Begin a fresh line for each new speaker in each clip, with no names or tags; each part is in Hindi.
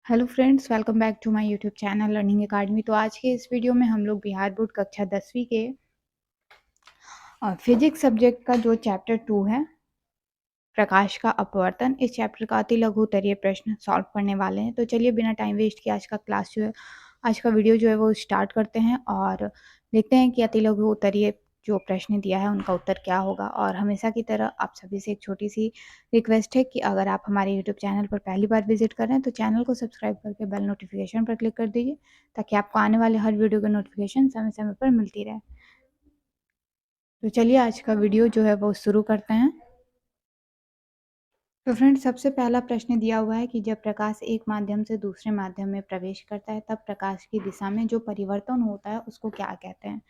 Hello friends, welcome back to my YouTube channel learning academy. तो आज के इस वीडियो में हम लोग बिहार बोर्ड कक्षा 10वीं के फिजिक्स सब्जेक्ट का जो चैप्टर 2 है, प्रकाश का अपवर्तन, इस चैप्टर का अति लघु उत्तरीय प्रश्न सॉल्व करने वाले हैं। तो चलिए बिना टाइम वेस्ट किए आज का क्लास जो है, आज का वीडियो जो है वो स्टार्ट करते हैं और देखते हैं कि अति लघु उत्तरीय जो प्रश्न दिया है उनका उत्तर क्या होगा। और हमेशा की तरह आप सभी से एक छोटी सी रिक्वेस्ट है कि अगर आप हमारे यूट्यूब चैनल पर पहली बार विजिट कर रहे हैं तो चैनल को सब्सक्राइब करके बेल नोटिफिकेशन पर क्लिक कर दीजिए, ताकि आपको आने वाले हर वीडियो की नोटिफिकेशन समय समय पर मिलती रहे। तो चलिए आज का वीडियो जो है वो शुरू करते हैं। तो फ्रेंड्स, सबसे पहला प्रश्न दिया हुआ है कि जब प्रकाश एक माध्यम से दूसरे माध्यम में प्रवेश करता है तब प्रकाश की दिशा में जो परिवर्तन होता है उसको क्या कहते हैं।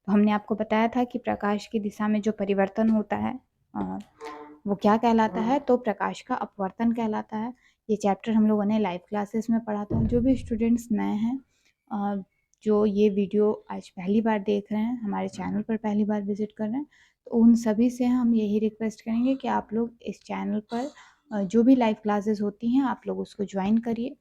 तो हमने आपको बताया था कि प्रकाश की दिशा में जो परिवर्तन होता है वो क्या कहलाता है, तो प्रकाश का अपवर्तन कहलाता है। ये चैप्टर हम लोगों ने लाइव क्लासेस में पढ़ा था। जो भी स्टूडेंट्स नए हैं, जो ये वीडियो आज पहली बार देख रहे हैं, हमारे चैनल पर पहली बार विजिट कर रहे हैं, तो उन सभी से हम यही रिक्वेस्ट करेंगे कि आप लोग इस चैनल पर जो भी लाइव क्लासेस होती हैं आप लोग उसको ज्वाइन करिए।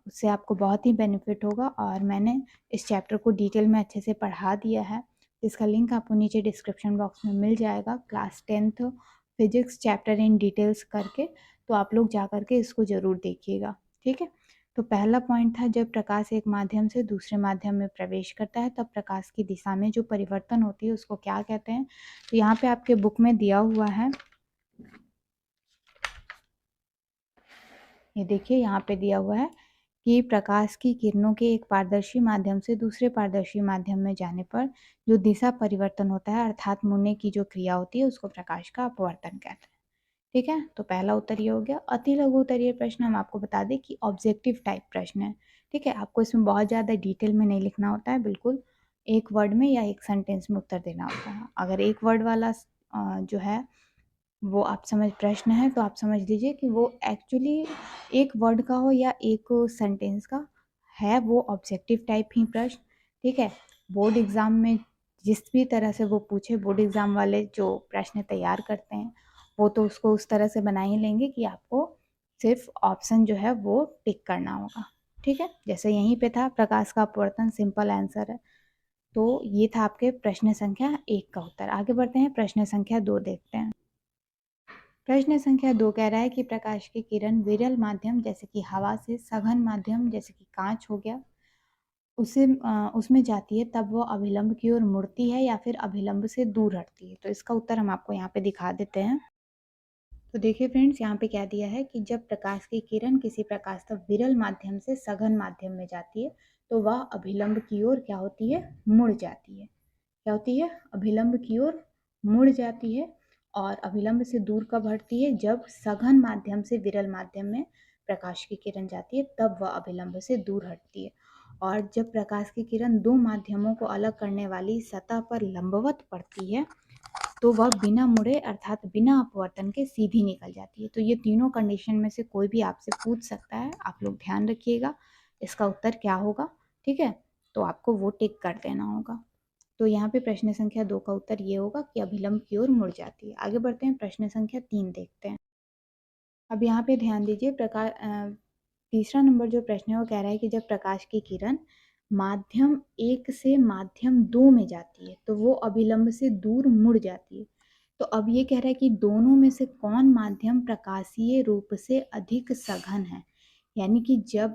उससे आपको बहुत ही बेनिफिट होगा। और मैंने इस चैप्टर को डिटेल में अच्छे से पढ़ा दिया है, इसका लिंक आपको नीचे डिस्क्रिप्शन बॉक्स में मिल जाएगा। Class 10th physics chapter in details करके, तो आप लोग जा करके इसको ज़रूर देखिएगा, ठीक है। तो पहला पॉइंट था, जब प्रकाश एक माध्यम से दूसरे माध्यम में प्रवेश करता है तब प्रकाश की दिशा में जो परिवर्तन होती है उसको क्या कहते हैं। तो यहाँ पे आपके बुक में दिया हुआ है, ये देखिए यहाँ पे दिया हुआ है कि प्रकाश की किरणों के एक पारदर्शी माध्यम से दूसरे पारदर्शी माध्यम में जाने पर जो दिशा परिवर्तन होता है अर्थात मुड़ने की जो क्रिया होती है उसको प्रकाश का अपवर्तन कहते हैं, ठीक है। तो पहला उत्तर ये हो गया। अति लघु उत्तरीय प्रश्न हम आपको बता दें कि ऑब्जेक्टिव टाइप प्रश्न है, ठीक है। आपको इसमें बहुत ज़्यादा डिटेल में नहीं लिखना होता है, बिल्कुल एक वर्ड में या एक सेंटेंस में उत्तर देना होता है। अगर एक वर्ड वाला जो है वो आप समझ प्रश्न है तो आप समझ लीजिए कि वो एक्चुअली एक वर्ड का हो या एक सेंटेंस का है, वो ऑब्जेक्टिव टाइप ही प्रश्न, ठीक है। बोर्ड एग्ज़ाम में जिस भी तरह से वो पूछे, बोर्ड एग्ज़ाम वाले जो प्रश्न तैयार करते हैं वो तो उसको उस तरह से बना ही लेंगे कि आपको सिर्फ ऑप्शन जो है वो टिक करना होगा, ठीक है। जैसे यहीं पे था प्रकाश का अपवर्तन, सिंपल आंसर है। तो ये था आपके प्रश्न संख्या 1 का उत्तर। आगे बढ़ते हैं, प्रश्न संख्या 2 देखते हैं। प्रश्न संख्या 2 कह रहा है कि प्रकाश की किरण विरल माध्यम जैसे कि हवा से सघन माध्यम जैसे कि कांच हो गया उसमें जाती है, तब वो अभिलंब की ओर मुड़ती है या फिर अभिलंब से दूर हटती है। तो इसका उत्तर हम आपको यहाँ पे दिखा देते हैं। तो देखिए फ्रेंड्स, यहाँ पे क्या दिया है कि जब प्रकाश की किरण किसी प्रकाश का विरल माध्यम से सघन माध्यम में जाती है तो वह अभिलंब की ओर क्या होती है, मुड़ जाती है। क्या होती है, अभिलंब की ओर मुड़ जाती है। और अभिलंब से दूर कब हटती है, जब सघन माध्यम से विरल माध्यम में प्रकाश की किरण जाती है तब वह अभिलंब से दूर हटती है। और जब प्रकाश की किरण दो माध्यमों को अलग करने वाली सतह पर लंबवत पड़ती है तो वह बिना मुड़े अर्थात बिना अपवर्तन के सीधी निकल जाती है। तो ये तीनों कंडीशन में से कोई भी आपसे पूछ सकता है, आप लोग ध्यान रखिएगा इसका उत्तर क्या होगा, ठीक है। तो आपको वो टिक कर देना होगा। तो यहाँ पे प्रश्न संख्या 2 का उत्तर ये होगा कि अभिलंब की ओर मुड़ जाती है। आगे बढ़ते हैं, प्रश्न संख्या 3 देखते हैं। अब यहाँ पे ध्यान दीजिए, तीसरा नंबर जो प्रश्न है वो कह रहा है कि जब प्रकाश की किरण माध्यम 1 से माध्यम 2 में जाती है तो वो अभिलंब से दूर मुड़ जाती है। तो अब ये कह रहा है कि दोनों में से कौन माध्यम प्रकाशीय रूप से अधिक सघन है। यानी कि जब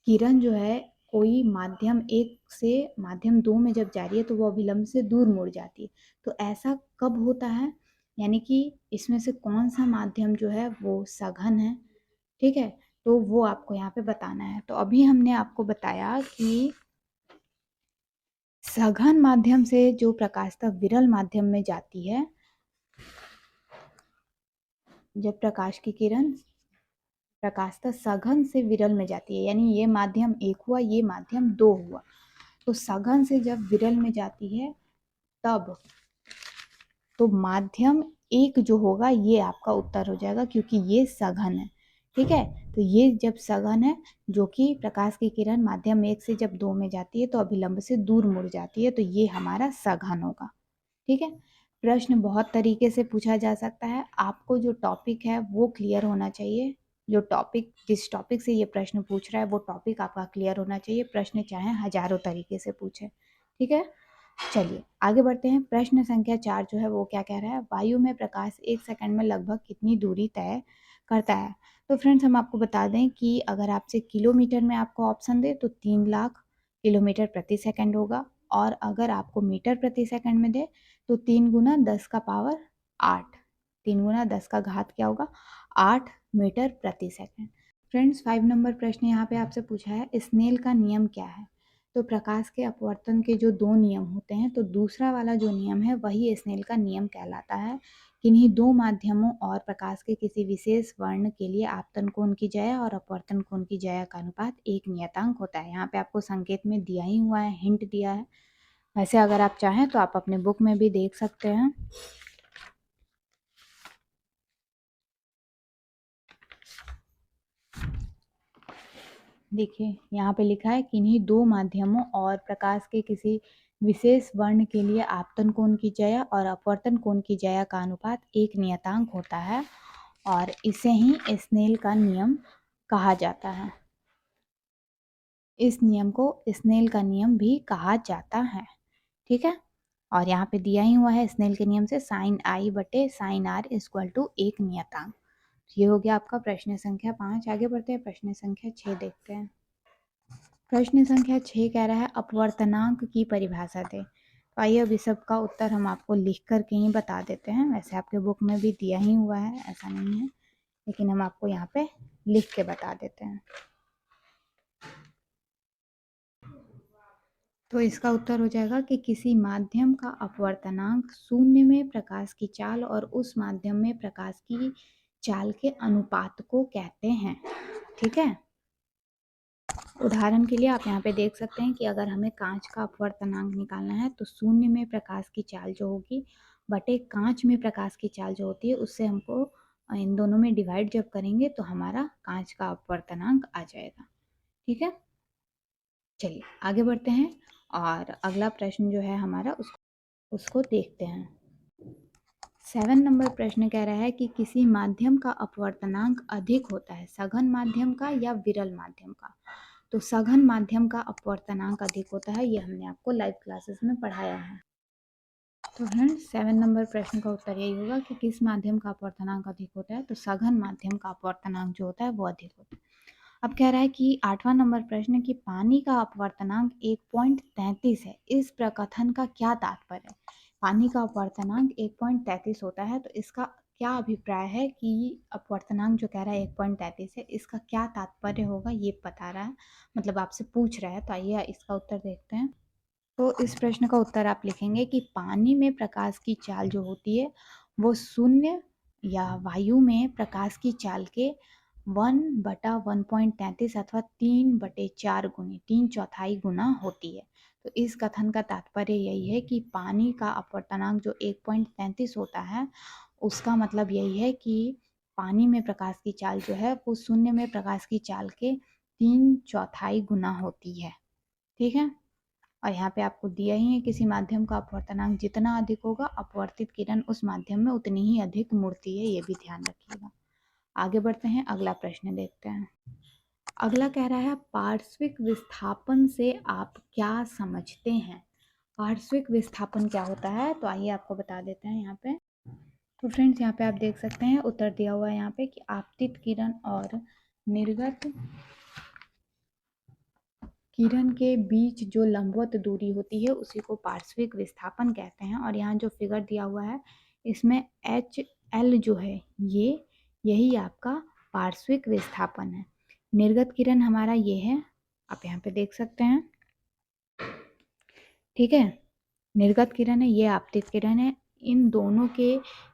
किरण जो है कोई माध्यम 1 से माध्यम 2 में जब जा रही है तो वो अभिलंब से दूर मुड़ जाती है। तो ऐसा कब होता है, यानी कि इसमें से कौन सा माध्यम जो है वो सघन है, ठीक है। तो वो आपको यहाँ पे बताना है। तो अभी हमने आपको बताया कि सघन माध्यम से जो प्रकाशता विरल माध्यम में जाती है, जब प्रकाश की किरण प्रकाशता सघन से विरल में जाती है, यानी ये माध्यम 1 हुआ, ये माध्यम 2 हुआ, तो सघन से जब विरल में जाती है तब तो माध्यम 1 जो होगा ये आपका उत्तर हो जाएगा, क्योंकि ये सघन है, ठीक है। तो ये जब सघन है, जो कि प्रकाश की किरण माध्यम 1 से जब 2 में जाती है तो अभिलंब से दूर मुड़ जाती है, तो ये हमारा सघन होगा, ठीक है। प्रश्न बहुत तरीके से पूछा जा सकता है, आपको जो टॉपिक है वो क्लियर होना चाहिए, जिस टॉपिक से ये प्रश्न पूछ रहा है वो टॉपिक आपका क्लियर होना चाहिए, प्रश्न चाहे हजारों तरीके से पूछे। ठीक है, चलिए आगे बढ़ते हैं। प्रश्न संख्या 4 जो है वो क्या कह रहा है, वायु में प्रकाश 1 सेकंड में लगभग कितनी दूरी तय करता है। तो फ्रेंड्स हम आपको बता दें कि अगर आपसे किलोमीटर में आपको ऑप्शन दे तो 3 लाख किलोमीटर प्रति सेकंड होगा, और अगर आपको मीटर प्रति सेकंड में दे तो 3 गुना 10 का पावर 8, 3 गुना 10 का घात क्या होगा, 8 मीटर प्रति सेकंड। फ्रेंड्स 5 नंबर प्रश्न यहाँ पे आपसे पूछा है, स्नेल का नियम क्या है। तो प्रकाश के अपवर्तन के जो 2 नियम होते हैं, तो दूसरा वाला जो नियम है वही स्नेल का नियम कहलाता है। किन्हीं 2 माध्यमों और प्रकाश के किसी विशेष वर्ण के लिए आपतन कोण की ज्या और अपवर्तन कोण की ज्या का अनुपात एक नियतांक होता है। यहाँ पे आपको संकेत में दिया ही हुआ है, हिंट दिया है। वैसे अगर आप चाहें तो आप अपने बुक में भी देख सकते हैं। देखिए यहाँ पे लिखा है, किन्हीं 2 माध्यमों और प्रकाश के किसी विशेष वर्ण के लिए आपतन कोण की ज्या और अपवर्तन कोण की ज्या का अनुपात एक नियतांक होता है, और इसे ही स्नेल का नियम कहा जाता है। इस नियम को स्नेल का नियम भी कहा जाता है। ठीक है, और यहाँ पे दिया ही हुआ है स्नेल के नियम से साइन आई बटे साइन आर इक्वल टू एक नियतांक। ये हो गया आपका प्रश्न संख्या 5। आगे बढ़ते हैं, प्रश्न संख्या 6 देखते हैं। प्रश्न संख्या 6 कह रहा है, अपवर्तनांक की परिभाषा दे। तो आइए अब इस सब का उत्तर हम आपको लिख करके ही बता देते हैं। वैसे आपके बुक में भी दिया ही हुआ है, ऐसा नहीं है, लेकिन हम आपको यहाँ पे लिख के बता देते हैं। तो इसका उत्तर हो जाएगा कि किसी माध्यम का अपवर्तनांक शून्य में प्रकाश की चाल और उस माध्यम में प्रकाश की चाल के अनुपात को कहते हैं। ठीक है, उदाहरण के लिए आप यहाँ पे देख सकते हैं कि अगर हमें कांच का अपवर्तनांक निकालना है तो शून्य में प्रकाश की चाल जो होगी बटे कांच में प्रकाश की चाल जो होती है, उससे हमको इन दोनों में डिवाइड जब करेंगे तो हमारा कांच का अपवर्तनांक आ जाएगा। ठीक है, चलिए आगे बढ़ते हैं और अगला प्रश्न जो है हमारा उसको देखते हैं। 7 नंबर प्रश्न कह रहा है कि किसी माध्यम का अपवर्तनांक अधिक होता है सघन माध्यम का या विरल माध्यम का। तो सघन माध्यम का अपवर्तनांक अधिक होता है, ये हमने आपको लाइव क्लासेस में पढ़ाया है। तो फ्रेंड्स 7 नंबर प्रश्न का उत्तर यही होगा कि किस माध्यम का अपवर्तनांक अधिक होता है। तो सघन माध्यम का अपवर्तनांक जो होता है वो अधिक होता है। अब कह रहा है कि 8वां नंबर प्रश्न कि पानी का अपवर्तनांक 1.33 है, इस प्रकथन का क्या तात्पर्य है। पानी का अपवर्तनांक 1.33 होता है, तो इसका क्या अभिप्राय है कि अपवर्तनांक जो कह रहा है 1.33 है, इसका क्या तात्पर्य होगा ये बता रहा है, मतलब आपसे पूछ रहा है। तो आइए इसका उत्तर देखते हैं। तो इस प्रश्न का उत्तर आप लिखेंगे कि पानी में प्रकाश की चाल जो होती है वो शून्य या वायु में प्रकाश की चाल के 1/1.33 अथवा 3/4 गुनी 3/4 गुना होती है। तो इस कथन का तात्पर्य यही है कि पानी का अपवर्तनांक जो 1.33 होता है, उसका मतलब यही है कि पानी में प्रकाश की चाल जो है वो शून्य में प्रकाश की चाल के 3/4 गुना होती है। ठीक है, और यहाँ पे आपको दिया ही है किसी माध्यम का अपवर्तनांक जितना अधिक होगा अपवर्तित किरण उस माध्यम में उतनी ही अधिक मुड़ती है, ये भी ध्यान रखिएगा। आगे बढ़ते हैं, अगला प्रश्न देखते हैं। अगला कह रहा है, पार्श्विक विस्थापन से आप क्या समझते हैं। पार्श्विक विस्थापन क्या होता है, तो आइए आपको बता देते हैं यहाँ पे। तो फ्रेंड्स यहाँ पे आप देख सकते हैं उत्तर दिया हुआ है यहाँ पे कि आपतित किरण और निर्गत किरण के बीच जो लंबवत दूरी होती है उसी को पार्श्विक विस्थापन कहते हैं। और यहाँ जो फिगर दिया हुआ है इसमें HL जो है यही आपका पार्श्विक विस्थापन है। निर्गत किरण हमारा ये है, आप यहाँ पे देख सकते हैं। ठीक है, निर्गत किरण है, ये आपतित किरण है। इन दोनों के,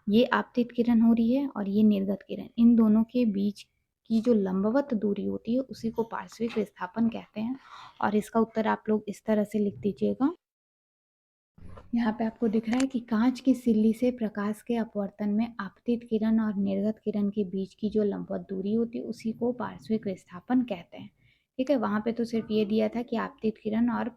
ये आपतित किरण हो रही है और ये निर्गत किरण, इन दोनों के बीच की जो लंबवत दूरी होती है उसी को पार्श्विक विस्थापन कहते हैं। और इसका उत्तर आप लोग इस तरह से लिख दीजिएगा। यहाँ पे आपको दिख रहा है कि कांच की सिल्ली से प्रकाश के अपवर्तन में आपतित किरण और निर्गत किरण के बीच की जो लंबवत दूरी होती है उसी को पार्श्विक विस्थापन कहते हैं। ठीक है, वहाँ पे तो सिर्फ ये दिया था कि आपतित किरण और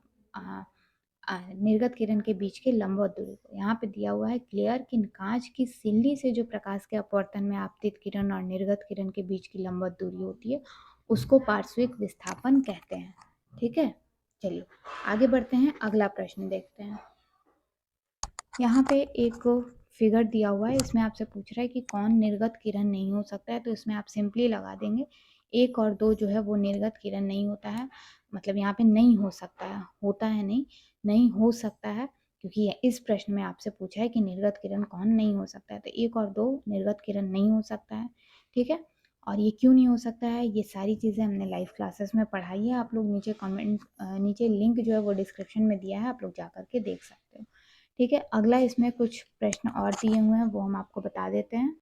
निर्गत किरण के बीच के लंबवत दूरी को। यहाँ पे दिया हुआ है क्लियर कि कांच की सिल्ली से जो प्रकाश के अपवर्तन में आपतित किरण और निर्गत किरण के बीच की लंबवत दूरी होती है उसको पार्श्विक विस्थापन कहते हैं। ठीक है, चलिए आगे बढ़ते हैं, अगला प्रश्न देखते हैं। यहाँ पे एक फिगर दिया हुआ है, इसमें आपसे पूछ रहा है कि कौन निर्गत किरण नहीं हो सकता है, तो इसमें आप सिंपली लगा देंगे 1 और 2 जो है वो निर्गत किरण नहीं होता है, मतलब यहाँ पे नहीं हो सकता है, होता है नहीं, नहीं हो सकता है, क्योंकि इस प्रश्न में आपसे पूछा है कि निर्गत किरण कौन नहीं हो सकता है, तो 1 और 2 निर्गत किरण नहीं हो सकता है। ठीक है, और ये क्यों नहीं हो सकता है, ये सारी चीज़ें हमने लाइव क्लासेस में पढ़ाई है, आप लोग नीचे कमेंट नीचे लिंक जो है वो डिस्क्रिप्शन में दिया है, आप लोग जा करके देख सकते हो। ठीक है, अगला इसमें कुछ प्रश्न और दिए हुए हैं वो हम आपको बता देते हैं।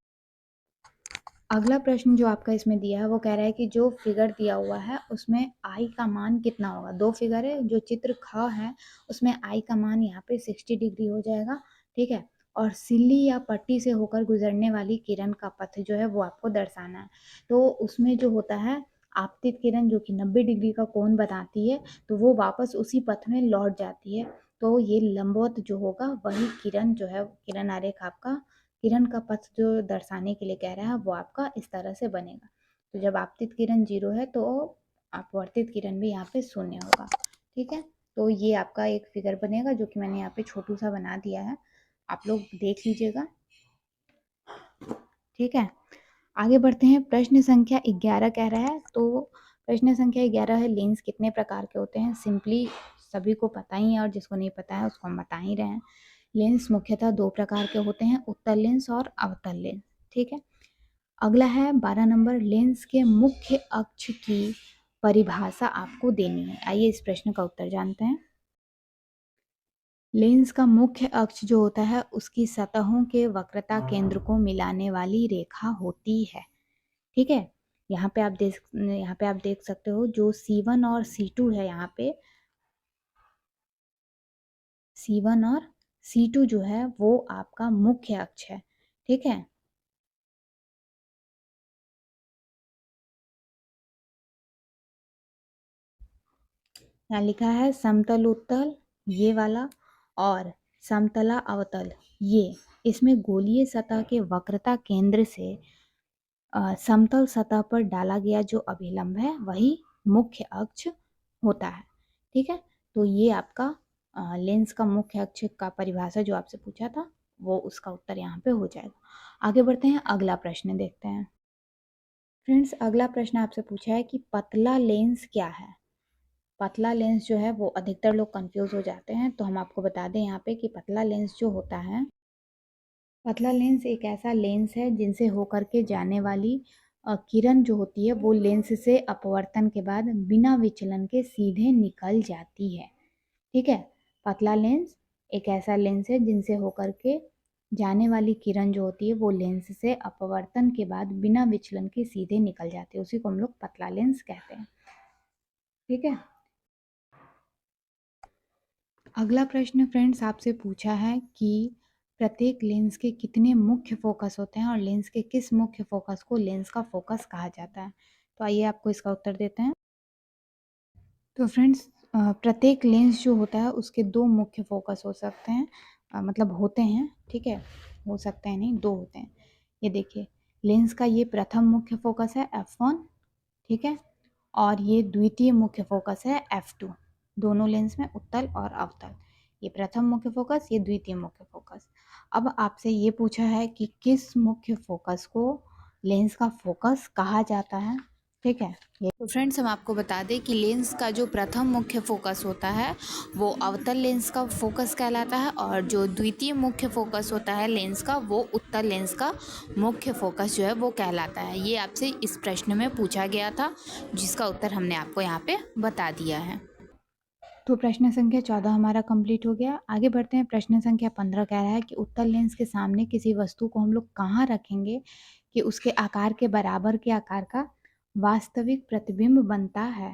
अगला प्रश्न जो आपका इसमें दिया है वो कह रहा है कि जो फिगर दिया हुआ है उसमें आई का मान कितना होगा। 2 फिगर है, जो चित्र ख है उसमें आई का मान यहाँ पे 60 डिग्री हो जाएगा। ठीक है, और सिल्ली या पट्टी से होकर गुजरने वाली किरण का पथ जो है वो आपको दर्शाना है। तो उसमें जो होता है आपतित किरण जो कि 90 डिग्री का कोण बनाती है, तो वो वापस उसी पथ में लौट जाती है। तो ये लंबवत जो होगा वही किरण जो है, किरण आरेख आपका किरण का पथ जो दर्शाने के लिए कह रहा है वो आपका इस तरह से बनेगा। तो जब आपतित किरण 0 है तो अपवर्तित किरण भी यहाँ पे 0 होगा। ठीक है, तो ये आपका एक फिगर बनेगा जो कि मैंने यहाँ पे छोटू सा बना दिया है, आप लोग देख लीजिएगा। ठीक है, आगे बढ़ते हैं, प्रश्न संख्या 11 कह रहा है। तो प्रश्न संख्या 11 है, लेंस कितने प्रकार के होते हैं। सिंपली सभी को पता ही है और जिसको नहीं पता है उसको हम बता ही रहे हैं। लेंस मुख्यतः 2 प्रकार के होते हैं, उत्तल लेंस और अवतल लेंस। ठीक है, अगला है 12 नंबर, लेंस के मुख्य अक्ष की परिभाषा आपको देनी है। आइए इस प्रश्न का उत्तर जानते हैं। लेंस का मुख्य अक्ष जो होता है उसकी सतहों के वक्रता केंद्र को मिलाने वाली रेखा होती है। ठीक है, यहाँ पे आप देख सकते हो जो C1 और C2 है, यहाँ पे C1 और C2 जो है वो आपका मुख्य अक्ष है। ठीक है, यहाँ लिखा है समतल उत्तल ये वाला और समतला अवतल ये, इसमें गोलीय सतह के वक्रता केंद्र से समतल सतह पर डाला गया जो अभिलंब है वही मुख्य अक्ष होता है। ठीक है, तो ये आपका लेंस का मुख्य अक्ष का परिभाषा जो आपसे पूछा था वो उसका उत्तर यहाँ पे हो जाएगा। आगे बढ़ते हैं, अगला प्रश्न देखते हैं। फ्रेंड्स, अगला प्रश्न आपसे पूछा है कि पतला लेंस क्या है। पतला लेंस जो है वो अधिकतर लोग कंफ्यूज हो जाते हैं, तो हम आपको बता दें यहाँ पे कि पतला लेंस जो होता है, पतला लेंस एक ऐसा लेंस है जिनसे होकर के जाने वाली किरण जो होती है वो लेंस से अपवर्तन के बाद बिना विचलन के सीधे निकल जाती है। ठीक है, पतला लेंस एक ऐसा लेंस है जिनसे होकर के जाने वाली किरण जो होती है वो लेंस से अपवर्तन के बाद बिना विचलन के सीधे निकल जाती है, उसी को हम लोग पतला लेंस कहते हैं। ठीक है, अगला प्रश्न फ्रेंड्स आपसे पूछा है कि प्रत्येक लेंस के कितने मुख्य फोकस होते हैं और लेंस के किस मुख्य फोकस को लेंस का फोकस कहा जाता है। तो आइए आपको इसका उत्तर देते हैं। तो फ्रेंड्स, प्रत्येक लेंस जो होता है उसके 2 मुख्य फोकस हो सकते हैं, मतलब होते हैं। ठीक है, हो सकते हैं नहीं, 2 होते हैं। ये देखिए, लेंस का ये प्रथम मुख्य फोकस है f1। ठीक है, और ये द्वितीय मुख्य फोकस है f2। दोनों लेंस में उत्तल और अवतल, ये प्रथम मुख्य फोकस, ये द्वितीय मुख्य फोकस। अब आपसे ये पूछा है कि किस मुख्य फोकस को लेंस का फोकस कहा जाता है। ठीक है, तो फ्रेंड्स हम आपको बता दें कि लेंस का जो प्रथम मुख्य फोकस होता है वो अवतल लेंस का फोकस कहलाता है और जो द्वितीय मुख्य फोकस होता है लेंस का वो उत्तल लेंस का मुख्य फोकस जो है वो कहलाता है। ये आपसे इस प्रश्न में पूछा गया था जिसका उत्तर हमने आपको यहाँ पे बता दिया है। तो प्रश्न संख्या 14 हमारा कंप्लीट हो गया। आगे बढ़ते हैं, प्रश्न संख्या 15 कह रहा है कि उत्तल लेंस के सामने किसी वस्तु को हम लोग कहाँ रखेंगे कि उसके आकार के बराबर के आकार का वास्तविक प्रतिबिंब बनता है।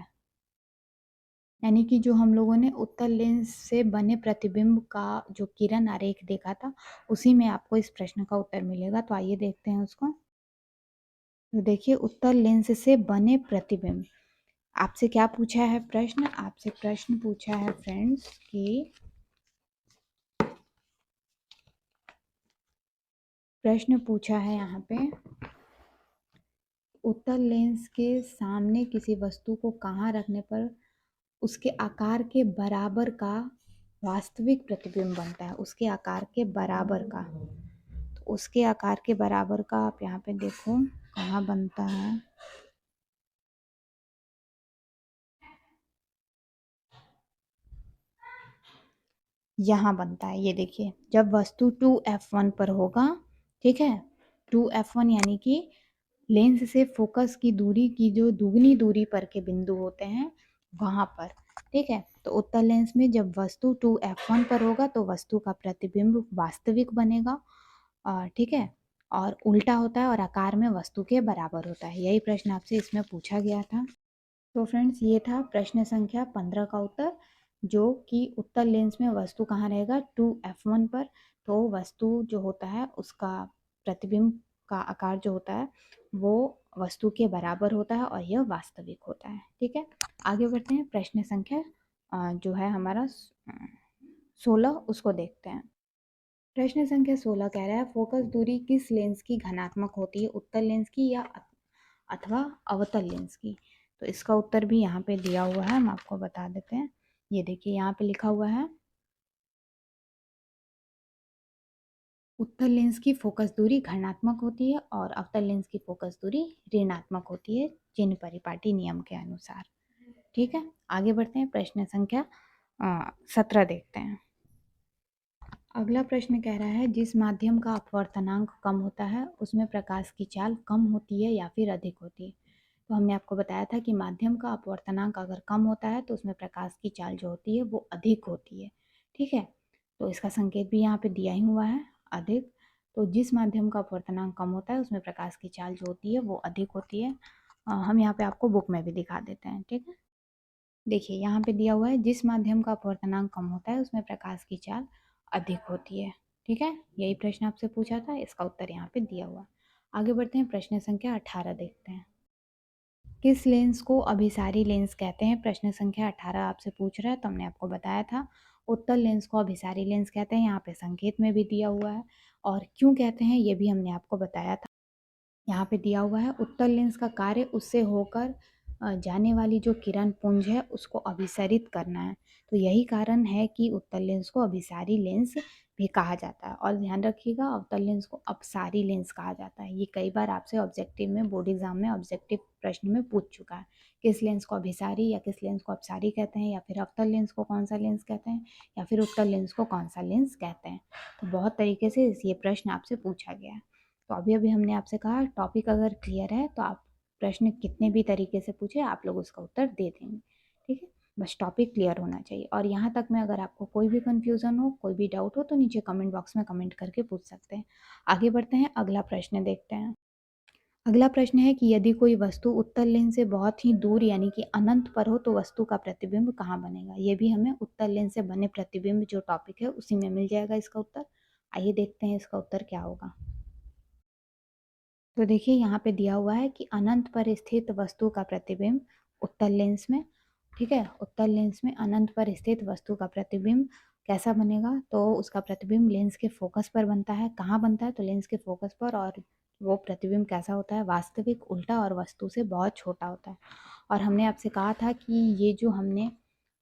यानी कि जो हम लोगों ने उत्तल लेंस से बने प्रतिबिंब का जो किरण आरेख देखा था उसी में आपको इस प्रश्न का उत्तर मिलेगा। तो आइए देखते हैं उसको। तो देखिए, उत्तल लेंस से बने प्रतिबिंब, आपसे क्या पूछा है प्रश्न, आपसे प्रश्न पूछा है फ्रेंड्स कि प्रश्न पूछा है यहाँ पे, उत्तल लेंस के सामने किसी वस्तु को कहाँ रखने पर उसके आकार के बराबर का वास्तविक प्रतिबिंब बनता है। उसके आकार के बराबर का, तो उसके आकार के बराबर का आप यहाँ पे देखो कहाँ बनता है। यहाँ बनता है, ये देखिए, जब वस्तु 2f1 पर होगा, ठीक है, 2f1 यानी कि लेंस से फोकस की दूरी की जो दुगनी दूरी पर के बिंदु होते हैं वहां पर, ठीक है। तो उत्तल लेंस में जब वस्तु 2f1 पर होगा तो वस्तु का प्रतिबिंब वास्तविक बनेगा, ठीक है, और उल्टा होता है और आकार में वस्तु के बराबर होता है। यही प्रश्न आपसे इसमें पूछा गया था। तो फ्रेंड्स, ये था प्रश्न संख्या 15 का उत्तर, जो कि उत्तल लेंस में वस्तु कहाँ रहेगा, 2f1 पर। तो वस्तु जो होता है उसका प्रतिबिंब का आकार जो होता है वो वस्तु के बराबर होता है और यह वास्तविक होता है, ठीक है। आगे बढ़ते हैं, प्रश्न संख्या जो है हमारा 16, उसको देखते हैं। प्रश्न संख्या 16 कह रहा है, फोकस दूरी किस लेंस की घनात्मक होती है, उत्तल लेंस की या अथवा अवतल लेंस की। तो इसका उत्तर भी यहाँ पे दिया हुआ है, हम आपको बता देते हैं। ये देखिए यहाँ पे लिखा हुआ है, उत्तल लेंस की फोकस दूरी धनात्मक होती है और अवतल लेंस की फोकस दूरी ऋणात्मक होती है, चिन्ह परिपाटी नियम के अनुसार, ठीक है। आगे बढ़ते हैं, प्रश्न संख्या 17 देखते हैं। अगला प्रश्न कह रहा है, जिस माध्यम का अपवर्तनांक कम होता है उसमें प्रकाश की चाल कम होती है या फिर अधिक होती है। तो हमने आपको बताया था कि माध्यम का अपवर्तनांक अगर कम होता है तो उसमें प्रकाश की चाल जो होती है वो अधिक होती है, ठीक है। तो इसका संकेत भी यहाँ पे दिया ही हुआ है, अधिक। तो जिस माध्यम का अपवर्तनांक कम होता है उसमें प्रकाश की चाल जो होती है वो अधिक होती है। हम यहाँ पे आपको बुक में भी दिखा देते हैं, ठीक है। देखिए यहाँ पे दिया हुआ है, जिस माध्यम का अपवर्तनांक कम होता है उसमें प्रकाश की चाल अधिक होती है, ठीक है। यही प्रश्न आपसे पूछा था, इसका उत्तर यहाँ पे दिया हुआ। आगे बढ़ते हैं, प्रश्न संख्या 18 देखते हैं। किस लेंस को अभिसारी लेंस कहते हैं, प्रश्न संख्या 18 आपसे पूछ रहा है। तो हमने आपको बताया था, उत्तल लेंस को अभिसारी लेंस कहते हैं, यहाँ पे संकेत में भी दिया हुआ है, और क्यों कहते हैं ये भी हमने आपको बताया था। यहाँ पे दिया हुआ है, उत्तल लेंस का कार्य उससे होकर जाने वाली जो किरण पुंज है उसको अभिसरित करना है। तो यही कारण है कि उत्तल लेंस को अभिसारी लेंस भी कहा जाता है। और ध्यान रखिएगा, अवतल लेंस को अपसारी लेंस कहा जाता है। ये कई बार आपसे ऑब्जेक्टिव में, बोर्ड एग्जाम में ऑब्जेक्टिव प्रश्न में पूछ चुका है, किस लेंस को अभिसारी या किस लेंस को अपसारी कहते हैं, या फिर अवतल लेंस को कौन सा लेंस कहते हैं, या फिर उत्तल लेंस को कौन सा लेंस कहते हैं। तो बहुत तरीके से ये प्रश्न आपसे पूछा गया है। तो अभी अभी हमने आपसे कहा, टॉपिक अगर क्लियर है तो आप प्रश्न कितने भी तरीके से पूछे आप लोग उसका उत्तर दे देंगे, ठीक है। बस टॉपिक क्लियर होना चाहिए। और यहाँ तक में अगर आपको कोई भी कन्फ्यूज़न हो, कोई भी डाउट हो, तो नीचे कमेंट बॉक्स में कमेंट करके पूछ सकते हैं। आगे बढ़ते हैं, अगला प्रश्न देखते हैं। अगला प्रश्न है कि यदि कोई वस्तु उत्तल लेंस से बहुत ही दूर यानी कि अनंत पर हो तो वस्तु का प्रतिबिंब कहाँ बनेगा। ये भी हमें उत्तल लेंस से बने प्रतिबिंब जो टॉपिक है उसी में मिल जाएगा इसका उत्तर। आइए देखते हैं इसका उत्तर क्या होगा। तो देखिए यहाँ पे दिया हुआ है कि अनंत पर स्थित वस्तु का प्रतिबिंब उत्तल लेंस में, ठीक है, उत्तल लेंस में अनंत पर स्थित वस्तु का प्रतिबिंब कैसा बनेगा। तो उसका प्रतिबिंब लेंस के फोकस पर बनता है। कहाँ बनता है, तो लेंस के फोकस पर। और वो प्रतिबिंब कैसा होता है, वास्तविक, उल्टा और वस्तु से बहुत छोटा होता है। और हमने आपसे कहा था कि ये जो हमने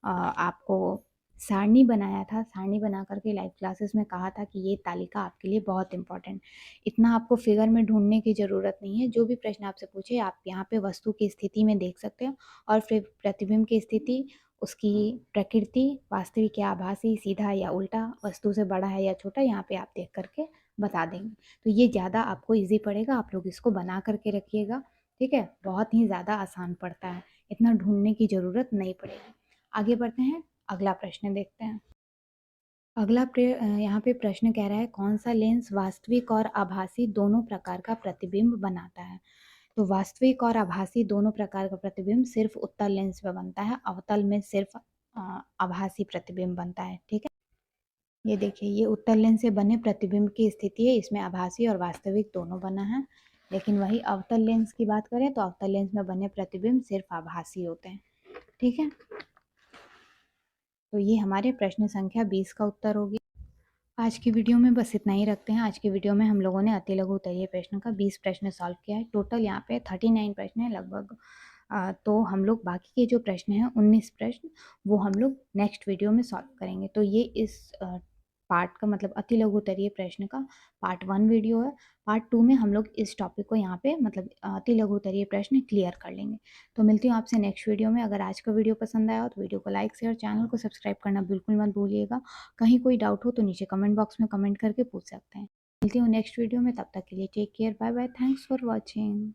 आपको सारणी बनाया था, सारणी बना करके लाइव क्लासेस में कहा था कि ये तालिका आपके लिए बहुत इंपॉर्टेंट। इतना आपको फिगर में ढूंढने की ज़रूरत नहीं है, जो भी प्रश्न आपसे पूछे आप यहाँ पे वस्तु की स्थिति में देख सकते हो, और फिर प्रतिबिंब की स्थिति, उसकी प्रकृति, वास्तविक या आभासी, सीधा या उल्टा, वस्तु से बड़ा है या छोटा, यहाँ पे आप देख करके बता देंगे। तो ये ज़्यादा आपको ईजी पड़ेगा, आप लोग इसको बना करके रखिएगा, ठीक है। बहुत ही ज़्यादा आसान पड़ता है, इतना ढूंढने की ज़रूरत नहीं पड़ेगी। आगे बढ़ते हैं, अगला प्रश्न देखते हैं। अगला यहाँ पे प्रश्न कह रहा है, कौन सा लेंस वास्तविक और आभासी दोनों प्रकार का प्रतिबिंब बनाता है। तो वास्तविक और आभासी दोनों प्रकार का प्रतिबिंब सिर्फ उत्तल लेंस में बनता है, अवतल में सिर्फ आभासी प्रतिबिंब बनता है, ठीक है। ये देखिए, ये उत्तल लेंस से बने प्रतिबिंब की स्थिति है, इसमें आभासी और वास्तविक दोनों बना है। लेकिन वही अवतल लेंस की बात करें तो अवतल लेंस में बने प्रतिबिंब सिर्फ आभासी होते हैं, ठीक है। तो ये हमारे प्रश्न संख्या 20 का उत्तर होगी। आज की वीडियो में बस इतना ही रखते हैं। आज की वीडियो में हम लोगों ने अति लघु उत्तरीय प्रश्न का 20 प्रश्न सॉल्व किया है। टोटल यहाँ पे 39 प्रश्न है लगभग। तो हम लोग बाकी के जो प्रश्न हैं 19 प्रश्न वो हम लोग नेक्स्ट वीडियो में सॉल्व करेंगे। तो ये इस पार्ट का मतलब अति लघु उत्तरीय प्रश्न का पार्ट 1 वीडियो है। पार्ट 2 में हम लोग इस टॉपिक को यहाँ पे मतलब अति लघु उत्तरीय प्रश्न क्लियर कर लेंगे। तो मिलती हूँ आपसे नेक्स्ट वीडियो में। अगर आज का वीडियो पसंद आया हो तो वीडियो को लाइक शेयर चैनल को सब्सक्राइब करना बिल्कुल मत भूलिएगा। कहीं कोई डाउट हो तो नीचे कमेंट बॉक्स में कमेंट करके पूछ सकते हैं। मिलती हूँ नेक्स्ट वीडियो में, तब तक के लिए take care, bye bye, thanks for watching.